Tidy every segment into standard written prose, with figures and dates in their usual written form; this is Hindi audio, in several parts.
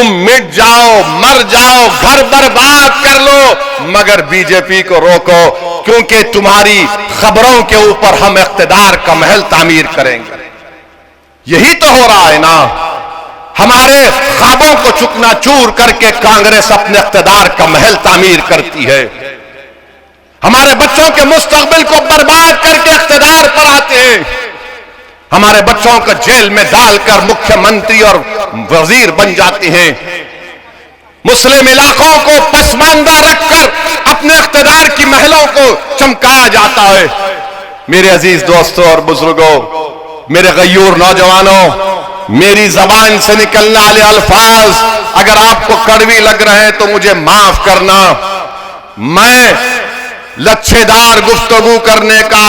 तुम मिट जाओ, मर जाओ, घर बर्बाद कर लो, मगर बीजेपी को रोको, क्योंकि तुम्हारी खबरों के ऊपर हम इख्तिदार का महल तामीर करेंगे। यही तो हो रहा है ना। हमारे ख्वाबों को चूकनाचूर करके कांग्रेस अपने इख्तिदार का महल तामीर करती है। हमारे बच्चों के मुस्तकबिल को बर्बाद करके इख्तिदार पर आते हैं। हमारे बच्चों को जेल में डालकर मुख्यमंत्री और वजीर बन जाते हैं। मुस्लिम इलाकों को पसमानदा रखकर अपने इख्तिदार की महलों को चमकाया जाता है। मेरे अजीज दोस्तों और बुजुर्गों, मेरे गयूर नौजवानों, मेरी जबान से निकलने वाले अल्फाज अगर आपको कड़वी लग रहे हैं तो मुझे माफ करना। मैं लच्छेदार गुफ्तगू करने का,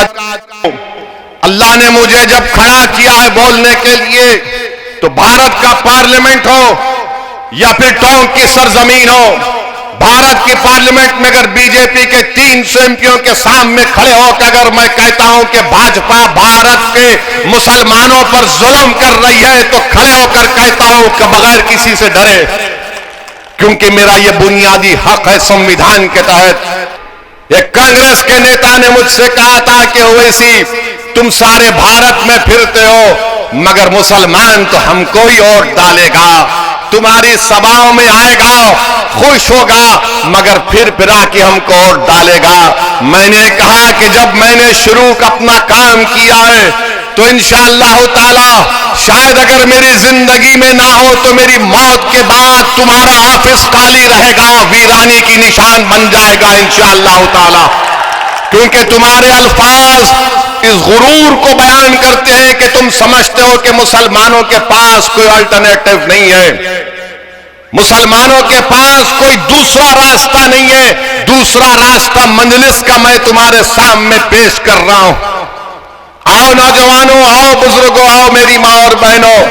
अल्लाह ने मुझे जब खड़ा किया है बोलने के लिए, तो भारत का पार्लियामेंट हो या फिर टोंक की सरजमीन हो, भारत की पार्लियामेंट में अगर बीजेपी के 300 एमपियों के सामने खड़े होकर अगर मैं कहता हूं कि भाजपा भारत के मुसलमानों पर जुल्म कर रही है, तो खड़े होकर कहता हूं कि बगैर किसी से डरे, क्योंकि मेरा यह बुनियादी हक है संविधान के तहत। एक कांग्रेस के नेता ने मुझसे कहा था कि ओवैसी, तुम सारे भारत में फिरते हो, मगर मुसलमान तो हमको ही वोट डालेगा, तुम्हारी सभाओं में आएगा, खुश होगा, मगर फिर फिरा के हमको वोट डालेगा। मैंने कहा कि जब मैंने शुरू अपना काम किया है तो इंशाअल्लाह ताला शायद अगर मेरी जिंदगी में ना हो तो मेरी मौत के बाद तुम्हारा ऑफिस खाली रहेगा, वीरानी की निशान बन जाएगा इंशाअल्लाह ताला, क्योंकि तुम्हारे अल्फाज इस गुरूर को बयान करते हैं कि तुम समझते हो कि मुसलमानों के पास कोई अल्टरनेटिव नहीं है, मुसलमानों के पास कोई दूसरा रास्ता नहीं है। दूसरा रास्ता मजलिस का मैं तुम्हारे सामने पेश कर रहा हूं। आओ नौजवानों, आओ बुजुर्गों, आओ मेरी मां और बहनों,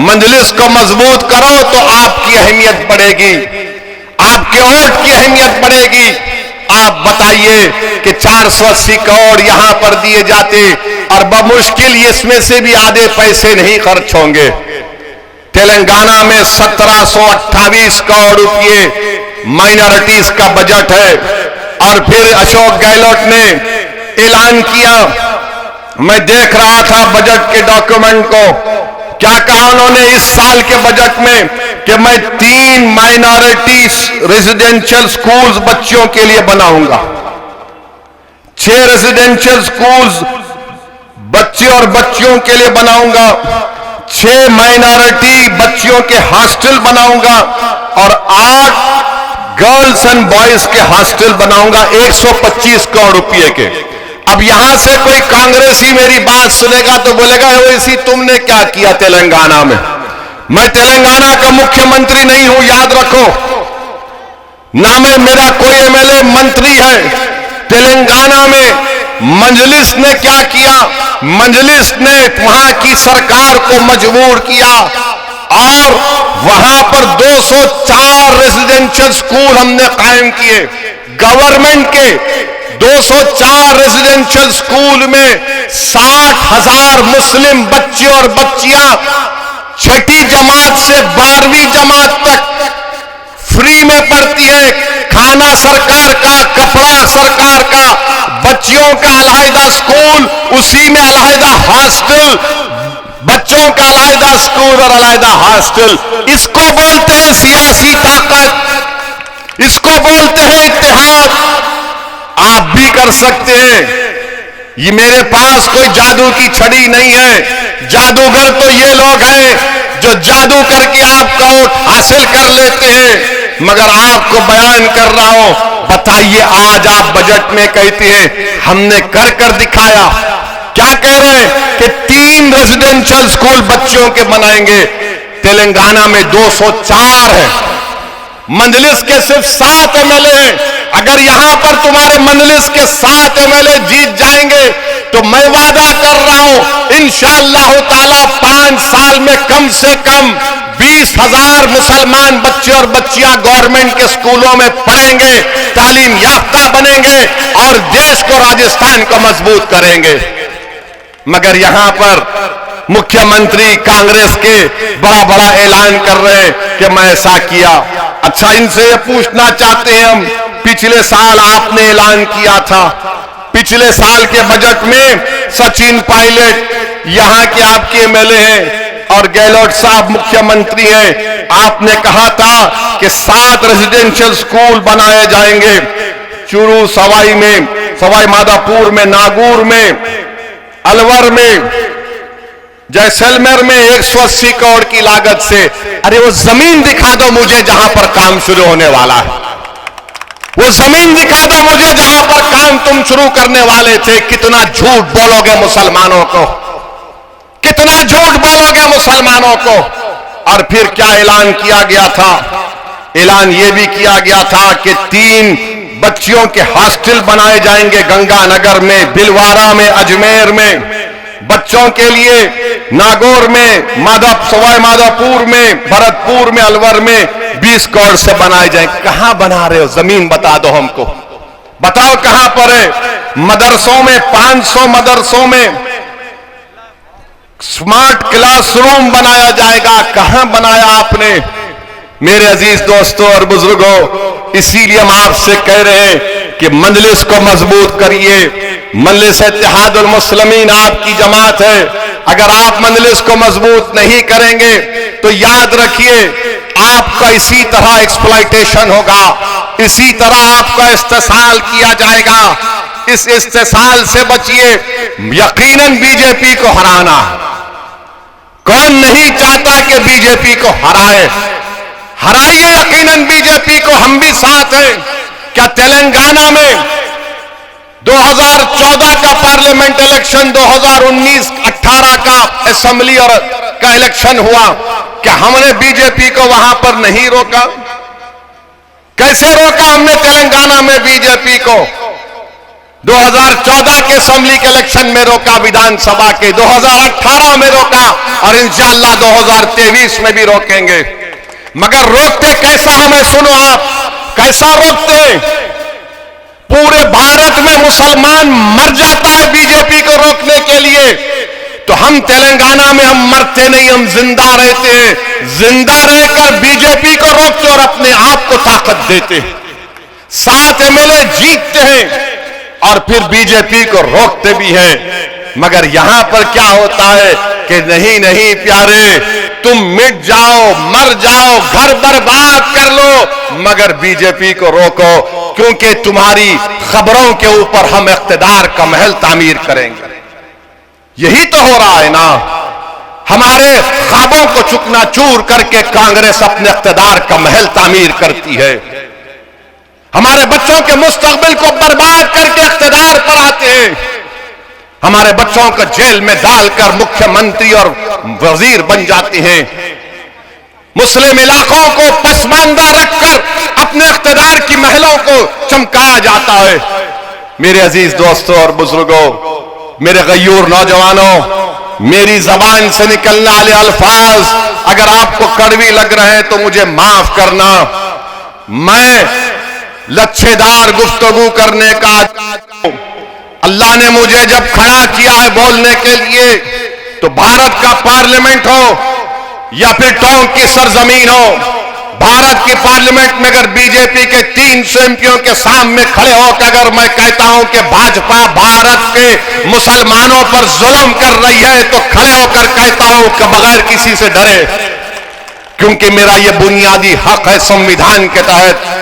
मजलिस को मजबूत करो तो आपकी अहमियत बढ़ेगी, आपके वोट की अहमियत बढ़ेगी। आप बताइए कि 480 करोड़ यहां पर दिए जाते और बमुश्किल इसमें से भी आधे पैसे नहीं खर्च होंगे। तेलंगाना में 1728 करोड़ रुपये माइनॉरिटीज का बजट है, और फिर अशोक गहलोत ने ऐलान किया, मैं देख रहा था बजट के डॉक्यूमेंट को, क्या कहा उन्होंने इस साल के बजट में कि मैं 3 माइनॉरिटी रेजिडेंशियल स्कूल्स बच्चियों के लिए बनाऊंगा, 6 रेजिडेंशियल स्कूल्स बच्चे और बच्चियों के लिए बनाऊंगा, 6 माइनॉरिटी बच्चियों के हॉस्टल बनाऊंगा और 8 गर्ल्स एंड बॉयज के हॉस्टल बनाऊंगा 125 करोड़ रुपए के। अब यहां से कोई कांग्रेसी मेरी बात सुनेगा तो बोलेगा ओवैसी तुमने क्या किया तेलंगाना में। मैं तेलंगाना का मुख्यमंत्री नहीं हूं, याद रखो, ना मैं मेरा कोई एमएलए मंत्री है। तेलंगाना में मजलिस ने क्या किया, मजलिस ने वहां की सरकार को मजबूर किया और वहां पर 204 रेजिडेंशियल स्कूल हमने कायम किए। गवर्नमेंट के 204 रेजिडेंशियल स्कूल में 60,000 मुस्लिम बच्चे और बच्चियां 6ठी जमात से 12वीं जमात तक फ्री में पढ़ती है। खाना सरकार का, कपड़ा सरकार का, बच्चियों का अलहदा स्कूल, उसी में अलहदा हॉस्टल, बच्चों का अलहदा स्कूल और अलहदा हॉस्टल। इसको बोलते हैं सियासी ताकत, इसको बोलते हैं इत्तेहाद। आप भी कर सकते हैं, ये मेरे पास कोई जादू की छड़ी नहीं है। जादूगर तो ये लोग हैं जो जादू करके आपका वोट हासिल कर लेते हैं, मगर आपको बयान कर रहा हूं। बताइए, आज आप बजट में कहते हैं हमने कर कर दिखाया। क्या कह रहे हैं कि 3 रेजिडेंशियल स्कूल बच्चों के बनाएंगे। तेलंगाना में 204 है, मजलिस के सिर्फ 7 एमएलए हैं। अगर यहां पर तुम्हारे मजलिस के 7 एमएलए जीत जाएंगे तो मैं वादा कर रहा हूं इंशाअल्लाह ताला 5 साल में कम से कम 20,000 मुसलमान बच्चे और बच्चियां गवर्नमेंट के स्कूलों में पढ़ेंगे, तालीम याफ्ता बनेंगे और देश को, राजस्थान को मजबूत करेंगे। मगर यहां पर मुख्यमंत्री कांग्रेस के बड़ा बड़ा ऐलान कर रहे हैं कि मैं ऐसा किया। अच्छा, इनसे ये पूछना चाहते हैं हम, पिछले साल आपने ऐलान किया था, पिछले साल के बजट में सचिन पायलट यहां के आपके एमएलए हैं और गहलोत साहब मुख्यमंत्री हैं, आपने कहा था कि 7 रेजिडेंशियल स्कूल बनाए जाएंगे चूरू, सवाई में, सवाई माधोपुर में, नागौर में, अलवर में, जैसलमेर में 180 करोड़ की लागत से। अरे वो जमीन दिखा दो मुझे जहां पर काम शुरू होने वाला है, वो जमीन दिखा दो मुझे जहां पर काम तुम शुरू करने वाले थे। कितना झूठ बोलोगे मुसलमानों को, कितना झूठ बोलोगे मुसलमानों को। और फिर क्या ऐलान किया गया था? ऐलान यह भी किया गया था कि 3 बच्चियों के हॉस्टल बनाए जाएंगे गंगानगर में, भिलवाड़ा में, अजमेर में, बच्चों के लिए नागौर में, सवाई माधोपुर में, भरतपुर में, अलवर में 20 करोड़ से बनाए जाएंगे। कहां बना रहे हो? जमीन बता दो हमको, बताओ कहां पर है। मदरसों में 500 मदरसों में स्मार्ट क्लासरूम बनाया जाएगा, कहां बनाया आपने? मेरे अजीज दोस्तों और बुजुर्गों, इसीलिए हम आपसे कह रहे हैं कि मजलिस को मजबूत करिए। मजलिस इत्तेहादुल मुस्लिमीन आपकी जमात है। अगर आप मजलिस को मजबूत नहीं करेंगे तो याद रखिए आपका इसी तरह एक्सप्लॉयटेशन होगा, इसी तरह आपका इस्तेसाल किया जाएगा। इस इस्तेसाल से बचिए। यकीनन बीजेपी को हराना, कौन नहीं चाहता कि बीजेपी को हराए? हराइए यकीनन बीजेपी को, हम भी साथ हैं। क्या तेलंगाना में 2014 का पार्लियामेंट इलेक्शन, 2019-18 का असेंबली और का इलेक्शन हुआ, क्या हमने बीजेपी को वहां पर नहीं रोका? कैसे रोका हमने तेलंगाना में बीजेपी को? 2014 के असेंबली के इलेक्शन में रोका, विधानसभा के 2018 में रोका और इंशाअल्लाह 2023 में भी रोकेंगे। मगर रोकते कैसा हमें सुनो आप, कैसा रोकते? पूरे भारत में मुसलमान मर जाता है बीजेपी को रोकने के लिए, तो हम तेलंगाना में हम मरते नहीं, हम जिंदा रहते हैं। जिंदा रहकर बीजेपी को रोकते और अपने आप को ताकत देते हैं। 7 एमएलए जीतते हैं और फिर बीजेपी को रोकते भी हैं। मगर यहां पर क्या होता है कि नहीं नहीं प्यारे, तुम मिट जाओ, मर जाओ, घर बर्बाद कर लो, मगर बीजेपी को रोको, क्योंकि तुम्हारी खबरों के ऊपर हम इख्तिदार का महल तामीर करेंगे। यही तो हो रहा है ना। हमारे ख्वाबों को चूकनाचूर करके कांग्रेस अपने इख्तिदार का महल तामीर करती है। हमारे बच्चों के मुस्तकबिल को बर्बाद करके इख्तिदार पर आते हैं। हमारे बच्चों को जेल में डालकर मुख्यमंत्री और वजीर बन जाते हैं। मुस्लिम इलाकों को पसमानदा रखकर अपने इख्तिदार की महलों को चमकाया जाता है। मेरे अजीज दोस्तों और बुजुर्गों, मेरे गयूर नौजवानों, मेरी जबान से निकलने वाले अल्फाज अगर आपको कड़वी लग रहे हैं तो मुझे माफ करना। मैं लच्छेदार गुफ्तगू करने का, अल्लाह ने मुझे जब खड़ा किया है बोलने के लिए, तो भारत का पार्लियामेंट हो या फिर टोंक की सरजमीन हो, भारत की पार्लियामेंट में अगर बीजेपी के 300 एमपियों के सामने खड़े होकर अगर मैं कहता हूं कि भाजपा भारत के मुसलमानों पर जुल्म कर रही है, तो खड़े होकर कहता हूं कि बगैर किसी से डरे, क्योंकि मेरा यह बुनियादी हक है संविधान के तहत